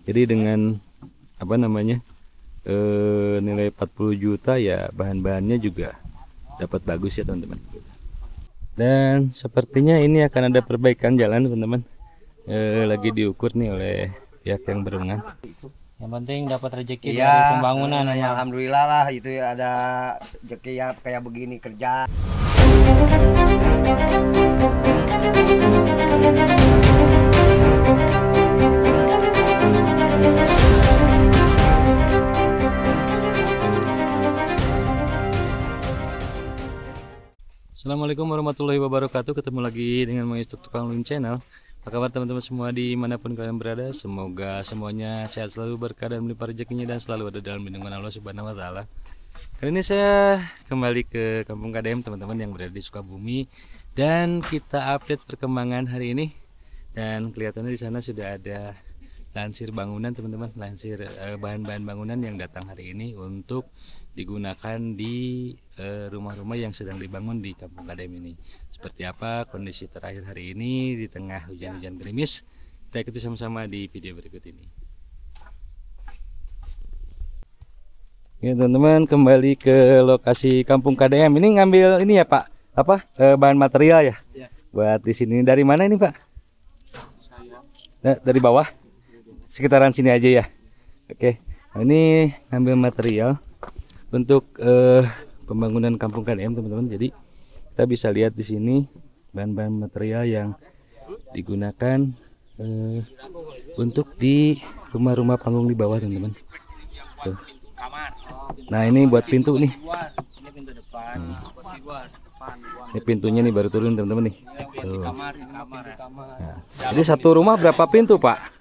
Jadi dengan apa namanya nilai 40 juta ya, bahan-bahannya juga dapat bagus ya teman-teman. Dan sepertinya ini akan ada perbaikan jalan teman-teman. Lagi diukur nih oleh pihak yang berwenang. Yang penting dapat rezeki Iya, dari pembangunan. ya, alhamdulillah lah itu ya, ada rezeki ya kayak begini kerja. Assalamualaikum warahmatullahi wabarakatuh. Ketemu lagi dengan Menginstruktur Tukang Lun Channel. Apa kabar teman-teman semua dimanapun kalian berada? Semoga semuanya sehat selalu, berkah dan melimpah rezekinya, dan selalu ada dalam lindungan Allah Subhanahu Wa Taala. Kali ini saya kembali ke Kampung KDM teman-teman yang berada di Sukabumi, dan kita update perkembangan hari ini. Dan kelihatannya di sana sudah ada lansir bangunan teman-teman, lansir bahan-bahan bangunan yang datang hari ini untuk digunakan di rumah-rumah yang sedang dibangun di Kampung KDM ini. Seperti apa kondisi terakhir hari ini di tengah hujan-hujan gerimis? Kita ikuti sama-sama di video berikut ini. Ya teman-teman, kembali ke lokasi Kampung KDM. Ini ngambil ini ya Pak, apa bahan material ya? Ya. Buat di sini. Dari mana ini Pak? Saya. Dari bawah? Sekitaran sini aja ya. Oke. Nah, ini ngambil material untuk pembangunan Kampung KDM teman-teman. Jadi kita bisa lihat di sini bahan-bahan material yang digunakan untuk di rumah-rumah panggung di bawah teman-teman. Nah ini buat pintu nih. Ini pintunya nih baru turun teman-teman nih. Nah, jadi satu rumah berapa pintu Pak?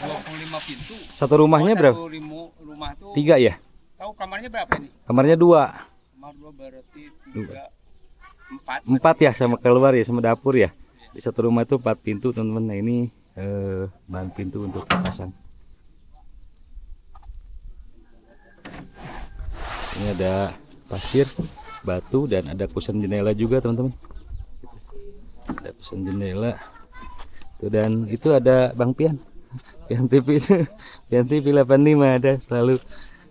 25 pintu. Satu rumahnya berapa? Rumah tuh 3 ya? tahu kamarnya berapa ini? Kamarnya 2. Kamar 2 berarti 4 ya, sama keluar ya, sama dapur ya. Di satu rumah itu 4 pintu teman-teman. Nah ini bahan pintu untuk pasang. Ini ada pasir, batu, dan ada kusen jendela juga teman-teman. Ada kusen jendela. Tuh, dan itu ada Bang Pian. Pian TV 85 ada selalu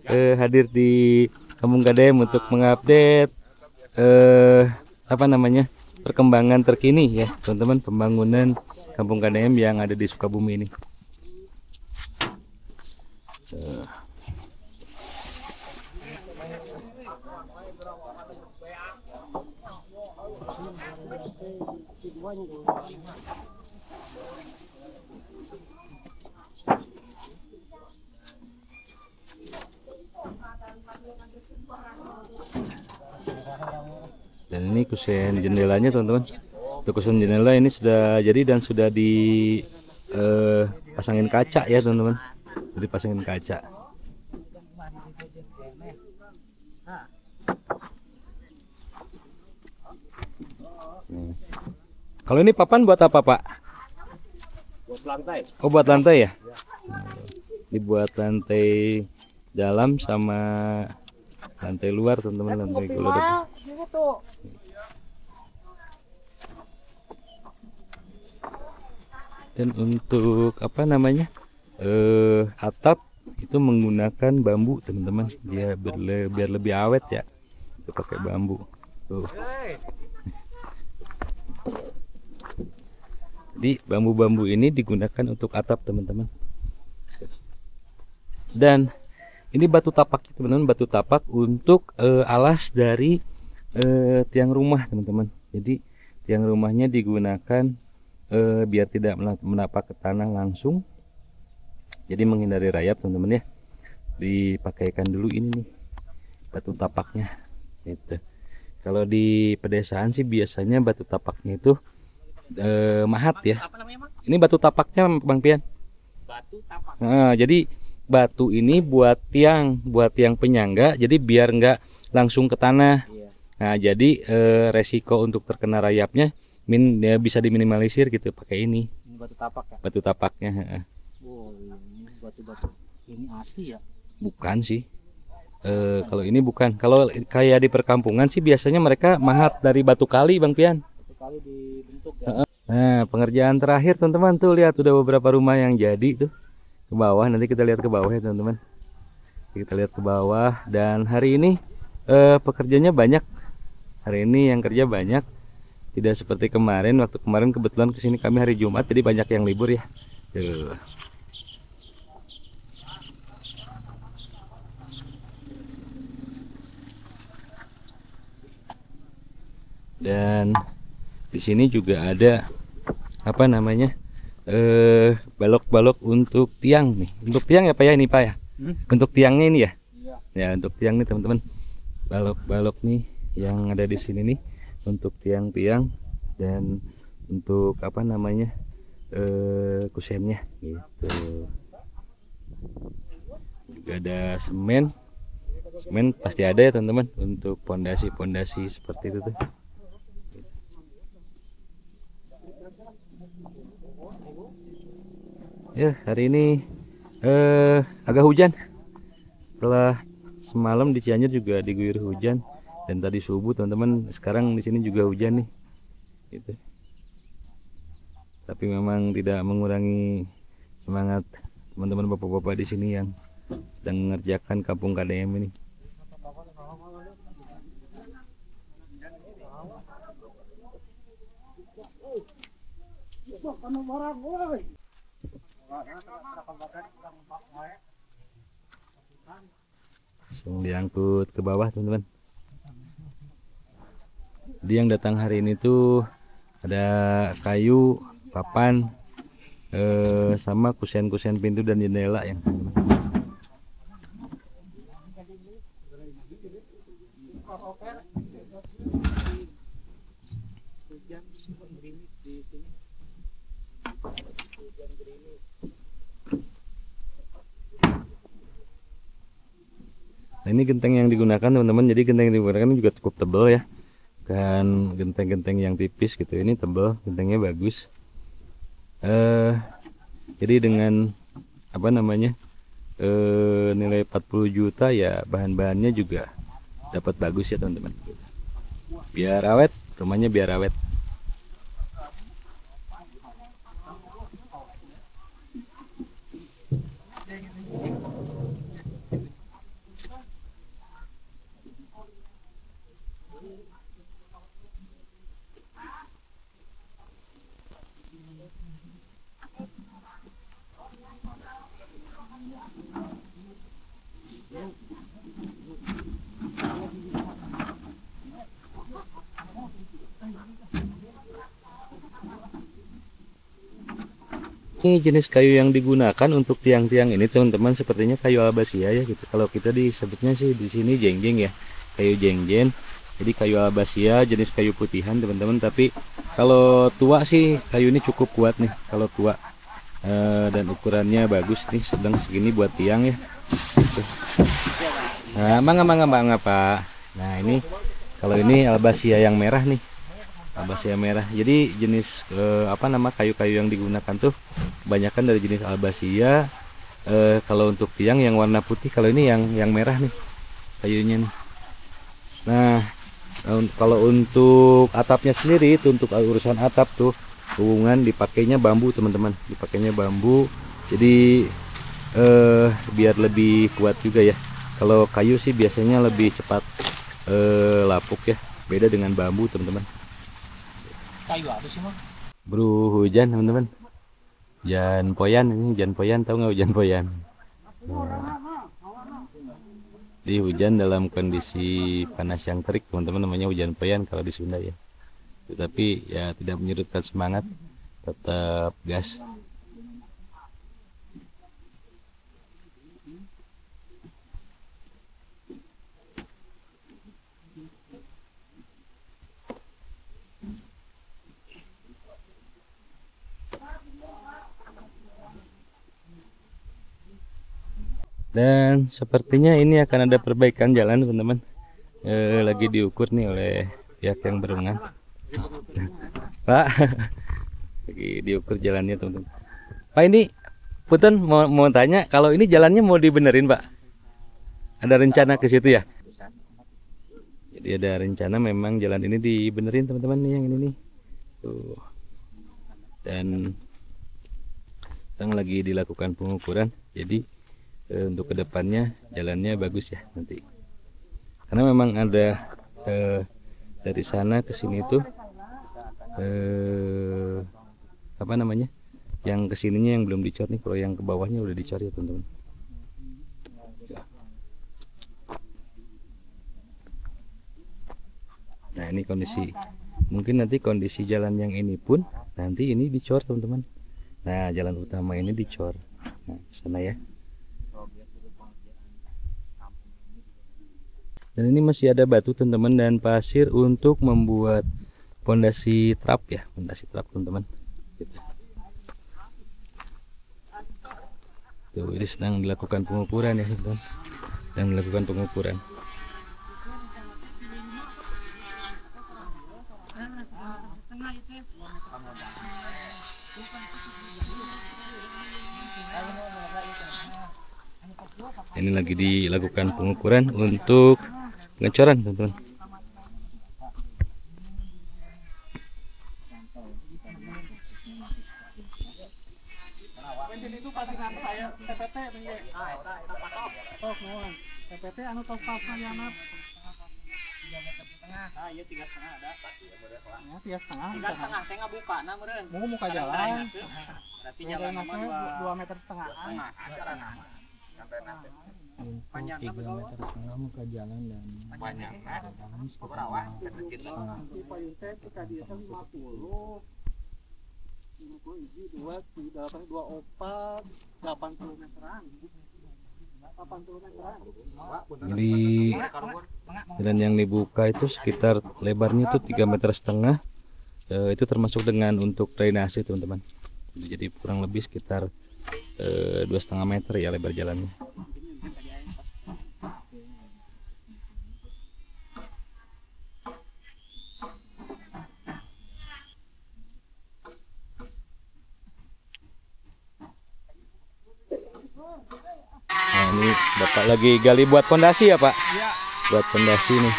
hadir di Kampung KDM untuk mengupdate apa namanya perkembangan terkini ya teman-teman, pembangunan Kampung KDM yang ada di Sukabumi ini. Dan ini kusen jendelanya teman-teman. Untuk kusen jendela ini sudah jadi dan sudah dipasangin kaca ya teman-teman. Jadi pasangin kaca. Kalau ini papan buat apa Pak? Buat lantai. Oh buat lantai ya? Ini buat lantai dalam sama lantai luar teman-teman, lantai keluar. Dan untuk apa namanya atap itu menggunakan bambu teman-teman, dia biar lebih awet ya, itu pakai bambu tuh. Jadi bambu-bambu ini digunakan untuk atap teman-teman. Dan ini batu tapak teman-teman, batu tapak untuk alas dari tiang rumah teman-teman. Jadi tiang rumahnya digunakan biar tidak menapak ke tanah langsung, jadi menghindari rayap teman-teman ya. Dipakaikan dulu ini nih batu tapaknya gitu. Kalau di pedesaan sih biasanya batu tapaknya itu mahat ya. Ini batu tapaknya Bang Pian. batu tapak. Nah, jadi batu ini buat tiang penyangga, jadi biar nggak langsung ke tanah. Nah jadi resiko untuk terkena rayapnya ya bisa diminimalisir gitu pakai ini. Ini batu tapak ya? Batu tapaknya. Oh, ini batu-batu ini asli ya? Bukan sih. Kalau ini bukan. Kalau kayak di perkampungan sih biasanya mereka mahat dari batu kali Bang Pian. Batu kali dibentuk ya? Nah pengerjaan terakhir teman-teman. Tuh lihat udah beberapa rumah yang jadi tuh ke bawah. Nanti kita lihat ke bawah ya teman-teman. Kita lihat ke bawah. Dan hari ini pekerjanya banyak. Hari ini yang kerja banyak. Tidak seperti kemarin. Waktu kemarin kebetulan kesini kami hari Jumat, jadi banyak yang libur ya. Tuh. Dan di sini juga ada apa namanya, balok-balok untuk tiang nih. Untuk tiang ya Pak ya, ini Pak ya. Untuk tiangnya ini ya. Ya untuk tiang nih teman-teman. Balok-balok nih yang ada di sini nih untuk tiang-tiang dan untuk apa namanya, kusennya gitu. Juga ada semen. Semen pasti ada ya teman-teman untuk pondasi-pondasi seperti itu tuh. Ya hari ini agak hujan. Setelah semalam di Cianjur juga diguyur hujan dan tadi subuh teman-teman. Sekarang di sini juga hujan nih. Gitu. Tapi memang tidak mengurangi semangat teman-teman bapak-bapak di sini yang sedang mengerjakan kampung KDM ini. Langsung diangkut ke bawah teman-teman. Jadi yang datang hari ini tuh ada kayu, papan, sama kusen-kusen pintu dan jendela yang Nah, ini genteng yang digunakan teman-teman. Jadi genteng yang digunakan juga cukup tebal ya. Dan genteng-genteng yang tipis gitu. Ini tebal, gentengnya bagus. Jadi dengan apa namanya, nilai 40 juta ya, bahan-bahannya juga dapat bagus ya teman-teman. Biar awet, rumahnya biar awet. Ini jenis kayu yang digunakan untuk tiang-tiang ini teman-teman, sepertinya kayu albasia ya gitu. Kalau kita disebutnya sih di sini jengjeng ya, kayu jengjen. Jadi kayu albasia jenis kayu putihan teman-teman. Tapi kalau tua sih kayu ini cukup kuat nih kalau tua. Dan ukurannya bagus nih, sedang segini buat tiang ya. Gitu. Nah, mangga Pak. Nah ini kalau ini albasia yang merah nih. Albasia merah. Jadi jenis apa nama kayu-kayu yang digunakan tuh kebanyakan dari jenis albasia. Kalau untuk tiang yang warna putih, kalau ini yang merah nih kayunya nih. Nah kalau untuk atapnya sendiri itu untuk urusan atap tuh hubungan dipakainya bambu teman-teman, dipakainya bambu. Jadi biar lebih kuat juga ya. Kalau kayu sih biasanya lebih cepat lapuk ya. Beda dengan bambu teman-teman. Kayu apa sih Bang? Bro hujan teman-teman. Hujan poyan, ini hujan poyan, tahu nggak hujan poyan? Di hujan dalam kondisi panas yang terik teman-teman, namanya hujan poyan kalau di Sunda ya. Tetapi ya tidak menyurutkan semangat, tetap gas. Dan sepertinya ini akan ada perbaikan jalan teman-teman. Lagi diukur nih oleh pihak yang berwenang. Pak, lagi diukur jalannya teman-teman. Pak ini, Punten mau tanya, kalau ini jalannya mau dibenerin Pak? Ada rencana ke situ ya? Jadi ada rencana memang jalan ini dibenerin teman-teman nih, yang ini nih. Tuh. dan sekarang lagi dilakukan pengukuran. Jadi untuk kedepannya jalannya bagus ya nanti, karena memang ada dari sana ke sini tuh apa namanya, yang kesininya yang belum dicor nih. Kalau yang ke bawahnya udah dicor ya teman-teman. Nah ini kondisi, mungkin nanti kondisi jalan yang ini pun nanti ini dicor teman-teman. Nah jalan utama ini dicor, nah sana ya. Dan ini masih ada batu teman-teman dan pasir untuk membuat pondasi trap ya, pondasi trap teman-teman. Gitu. Tuh, ini sedang dilakukan pengukuran ya teman-teman, sedang dilakukan pengukuran. Ini lagi dilakukan pengukuran untuk pengecoran teman-teman. PPT anu tos pasna yana. 3,5 meter. Ah, iya 3,5 ada. Ya 3,5. 3,5 teh ngabuka na meureun. Mau muka jalan. Berarti jalan mah 2 meter setengah. Panjangnya 3 meter setengah muka jalan dan banyak. dalam sekitar 2 meter setengah. Di payung teh ka dieu teh 50. 50 2 4 80 meteran. 80 meteran. Jadi jalan yang dibuka itu sekitar lebarnya itu 3,5 meter. Itu termasuk dengan untuk drainase teman-teman. Jadi kurang lebih sekitar 2,5 meter ya lebar jalannya. Nah ini Bapak lagi gali buat pondasi ya Pak? Iya. Buat pondasi nih.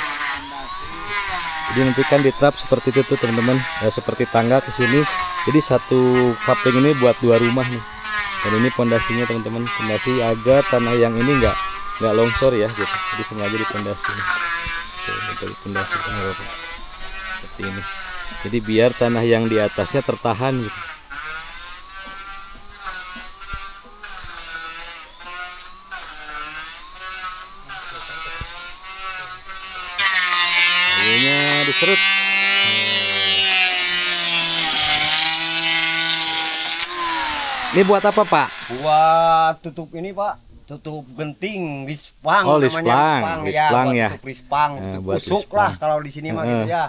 Jadi nanti kan di trap seperti itu tuh teman-teman, seperti tangga ke sini. Jadi satu kapling ini buat 2 rumah nih. Dan ini pondasinya teman-teman, pondasi agar tanah yang ini nggak longsor ya gitu. Jadi sengaja di pondasi. Tuh, pondasi seperti ini. Jadi biar tanah yang di atasnya tertahan gitu. Kayunya diserut. Ini buat apa Pak? Buat tutup ini Pak, tutup genting, lispang Oh, namanya, lispang buat ya. tutup lispang, Nah, tutup buat usuk lispang. lah kalau di sini mah gitu ya.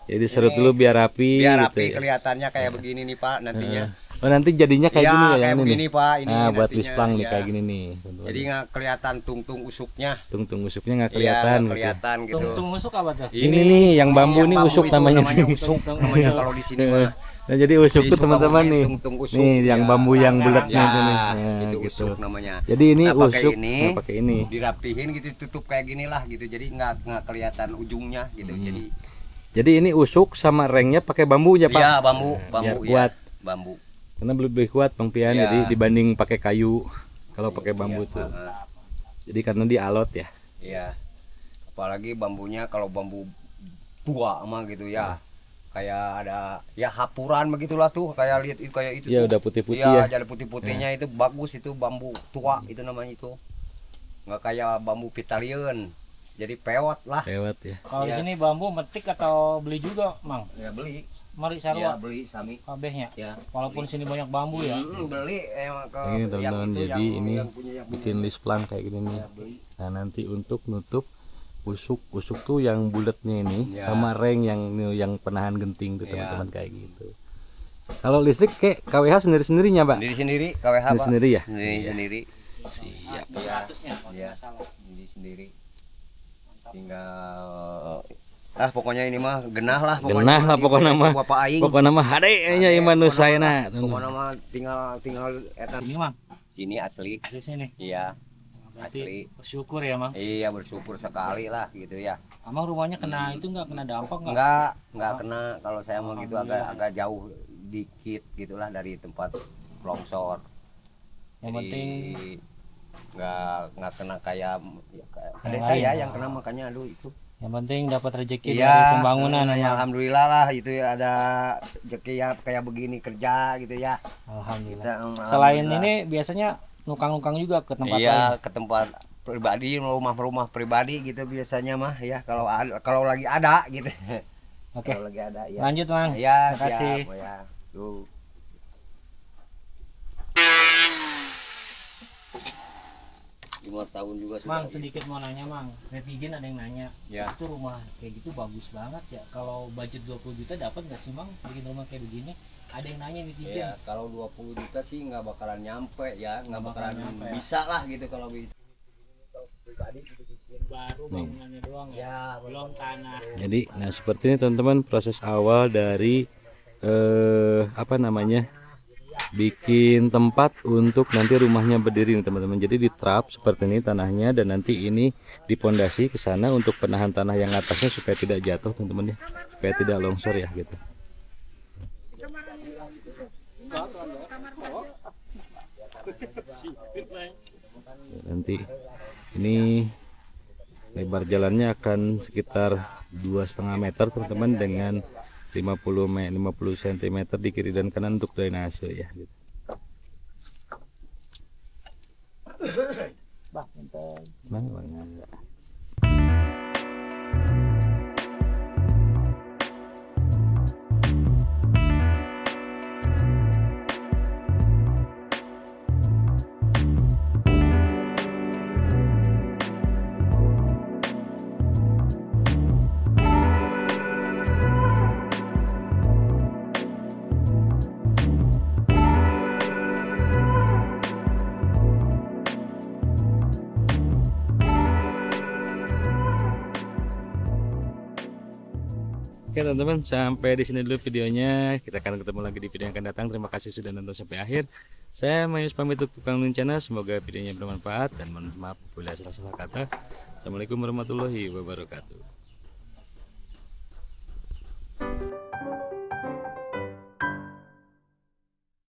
Jadi serut dulu biar rapi. Biar gitu rapi ya. kelihatannya kayak begini nih Pak nantinya. Oh nanti jadinya kayak Iya, gini ya kayak yang ini begini nih. Pak, ini Nah buat nantinya, lispang nih ya. kayak gini nih. Teman-teman. Jadi nggak kelihatan tung-tung usuknya. Tung usuknya nggak Iya, kelihatan. nggak kelihatan gitu. Tung usuk apa tuh? Ini nih yang bambu nih usuk itu namanya. usuk namanya kalau di sini mah. Nah jadi usuk Di tuh teman-teman Sukabumi nih. tung-tung usuk, Nih yang ya. bambu yang bulatnya Ya, itu nih. Nah, itu gitu. usuk namanya. Jadi ini Nah, pakai usuk. ini, Nah, pakai ini. dirapihin gitu, tutup kayak gini lah gitu. Jadi nggak kelihatan ujungnya gitu. Jadi ini usuk sama rengnya pakai bambunya Pak. Iya bambu, Nah, biar bambu kuat. ya, bambu. Karena lebih kuat Bang Pian, Iya. jadi dibanding pakai kayu. Kalau pakai bambu Iya, tuh. Jadi karena dia alot ya. Iya. Apalagi bambunya kalau bambu tua mah gitu ya. Kayak ada ya hapuran begitulah tuh, kayak lihat itu kayak itu. Iya tuh. udah putih-putih Iya, ya. jadi putih-putihnya itu bagus, itu bambu tua itu namanya itu. Nggak kayak bambu pitaliun. Jadi pewot lah. Lewat ya. Kalau di Iya. sini bambu metik atau beli juga, Mang? Ya beli. Mari Ya sarua beli sami. kabehnya. Ya. Walaupun sini banyak bambu ya. Beli emang ke Ini teman-teman, itu jadi ini yang punya yang bikin lisplang kayak gini nih. Ya, beli. Nah nanti untuk nutup usuk tuh yang bulatnya ini Ya. sama reng yang penahan genting tuh Ya. teman-teman kayak gitu. Kalau listrik kayak KWH sendiri-sendirinya Pak? Sendiri-sendiri KWH Pak. Sendiri ya? Sendiri-sendendiri. Siap. 200-nya kalau Iya. nggak salah. Sendiri. Tinggal pokoknya ini mah genah lah pokoknya. Genah lah pokoknya mah. Bapak aing. Pokoknya mah hade nya iman nu saena. Pokoknya mah tinggal eta Ini, Mang. sini asli. Di sini. Iya. Berarti Asli. bersyukur ya, Mang. Iya bersyukur sekali lah gitu ya. Amang rumahnya kena itu nggak kena dampak nggak? Enggak kena kalau saya mau gitu agak jauh dikit gitulah dari tempat longsor. Yang Jadi penting nggak kena kayak ada Yang saya lain. yang kena, makanya aduh itu. yang penting dapat rezeki Iya, dari pembangunan ya, ya. alhamdulillah lah itu ya, ada rezeki ya kayak begini kerja gitu ya. Alhamdulillah. Kita, Selain alhamdulillah. ini biasanya nukang-nukang juga ke tempat lain. Iya, ke tempat pribadi, rumah-rumah pribadi gitu biasanya mah ya, kalau lagi ada gitu. Oke. Kalau lagi ada ya. Lanjut, Mang. Ya, Terima kasih. siap ya. Tuh. 5 tahun juga sudah. Mang, sedikit mau nanya, Mang. Netizen ada yang nanya, Ya. itu rumah kayak gitu bagus banget ya. Kalau budget 20 juta dapat nggak sih, Mang, bikin rumah kayak begini? Ada yang nanya netizen. Ya, kalau 20 juta sih nggak bakalan nyampe ya, nggak bakalan nyampe ya. bisa lah gitu kalau begitu. Baru bangunannya doang ya. Ya, Belum tanah. Jadi nah seperti ini teman-teman proses awal dari apa namanya, bikin tempat untuk nanti rumahnya berdiri nih teman-teman. Jadi ditrap seperti ini tanahnya, dan nanti ini dipondasi ke sana untuk penahan tanah yang atasnya supaya tidak jatuh teman-teman ya, supaya tidak longsor ya gitu. Nanti ini lebar jalannya akan sekitar 2,5 meter teman-teman, dengan 50 cm di kiri dan kanan untuk drainase ya gitu. Bah, bentar. Bang. Oke teman-teman, sampai di sini dulu videonya. Kita akan ketemu lagi di video yang akan datang. Terima kasih sudah nonton sampai akhir. Saya Mayus pamit untuk Tukang Lencana. Semoga videonya bermanfaat dan mohon maaf bila salah-salah kata. Assalamualaikum warahmatullahi wabarakatuh.